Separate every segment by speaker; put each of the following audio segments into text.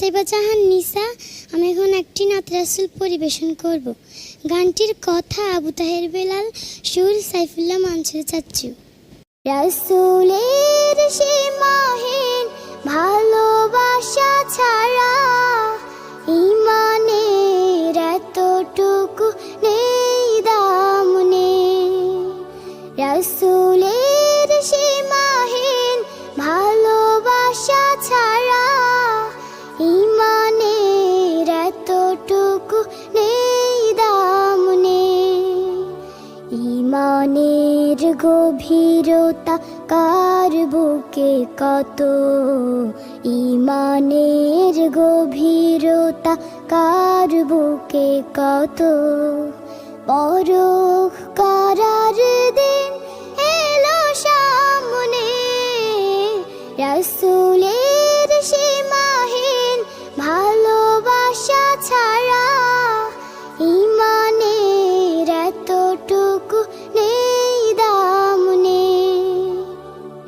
Speaker 1: নুসাইবা জাহান নিসা। আমি এখন একটি নাত রাসূল পরিবেশন করব। গানটির কথা আবু তাহের বেলাল, সুর সাইফুল্লাহ মানসুর চাচ্চু। রাসূলের সীমাহীন ভালোবাসা ছাড়া ঈমানের এতটুকু নেই দাম নেই। রাসূলের সীমাহীন ভালোবাসা ছাড়া ঈমানের এতটুকু নেই দাম নেই। ঈমানের গভীরতা কার বুকে কত, ঈমানের গভীরতা কার বুকে কত। পরখ করার দিন এলো সামনে, রাসূলের সীমাহীন ভালোবাসা ছাড়া ঈমানের এতটুকু নেই দাম নেই।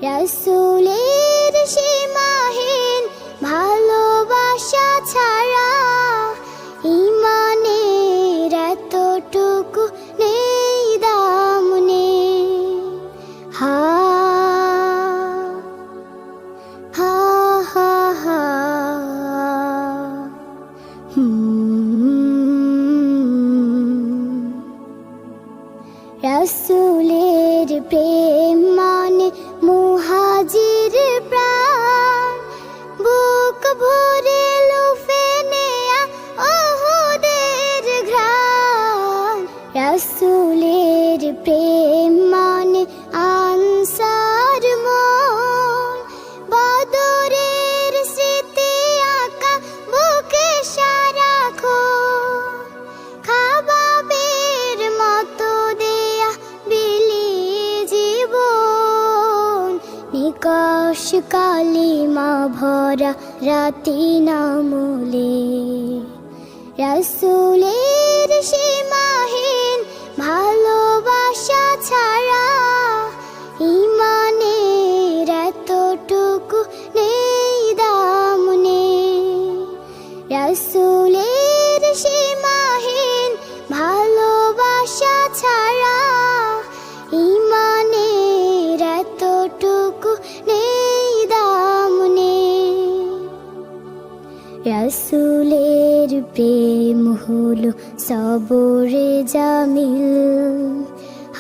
Speaker 1: রাসূলের সীমাহীন ভালোবাসা ছাড়া ঈমানের এতটুকু নেই দাম নেই। হা হা হা হা রাসূলের প্রেম মানে মুহাজির প্রাণ, বুক ভরে লুফে নেয়া ওহুদের ঘ্রাণ। রাসূলের প্রেম মানে আনসার মন, বদরের স্মৃতি আঁকা বুকে সারাক্ষণ। খাবাবের মতো দেয়া বিলিয়ে জীবন, নিকশ কালিমা ভরা রাতি নামলে। রাসূলের সীমাহীন ভালোবাসা ছাড়া ঈমানের এতটুকু নেই দাম নেই। রাসূলের সীমাহীন ভালোবাসা ছাড়া ঈমানের এতটুকু নেই দাম নেই। রাসূলের প্রেম হলো সবরে জামিল,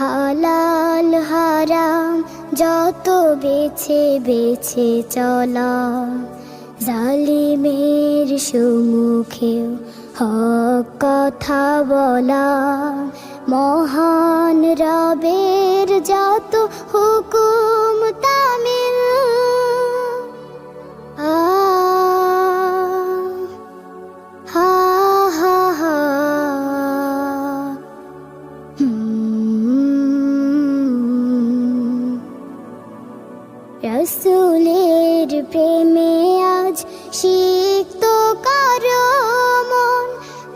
Speaker 1: হালাল হারাম যত বেছে বেছে চলা। জালিমের সম্মুখেও হক কথা বলা, মহান রবের যত হুকুম তামিল। হা হা হা রাসূলের প্রেমে আজ সিক্ত কারো মন,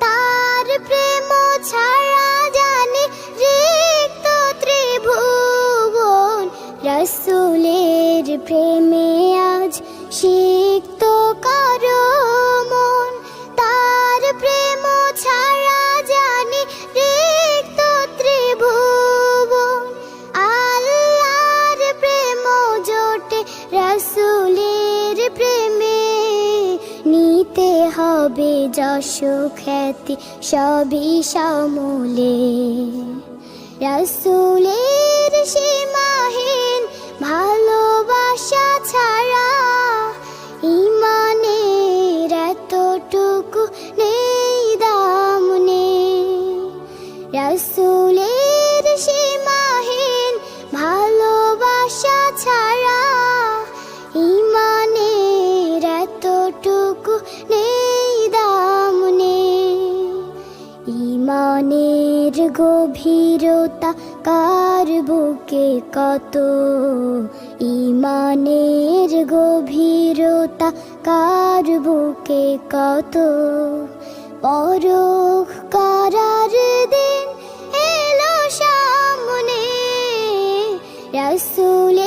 Speaker 1: তার প্রেম ছাড়া জানে রিক্ত ত্রিভুবন। রাসূলের প্রেমে আজ সিক্ত কারো মন, তার প্রেম ছাড়া জানে রিক্ত ত্রিভুবন। আল্লাহর প্রেম জোটে রাসূলের প্রেমে, নিতে হবে যশ খ্যাতি সবই সমূলে। রাসূলের সীমাহীন ভালোবাসা ছাড়া ঈমানের এতটুকু নেই দাম নেই। রাসূলের সীমাহীন ভালোবাসা ছাড়া ঈমানের এতটুকু নেই দাম নেই। ঈমানের গভীরতা কার বুকে কত, ঈমানের গভীরতা কার বুকে কত। পরখ করার দিন এলো সামনে, রাসূল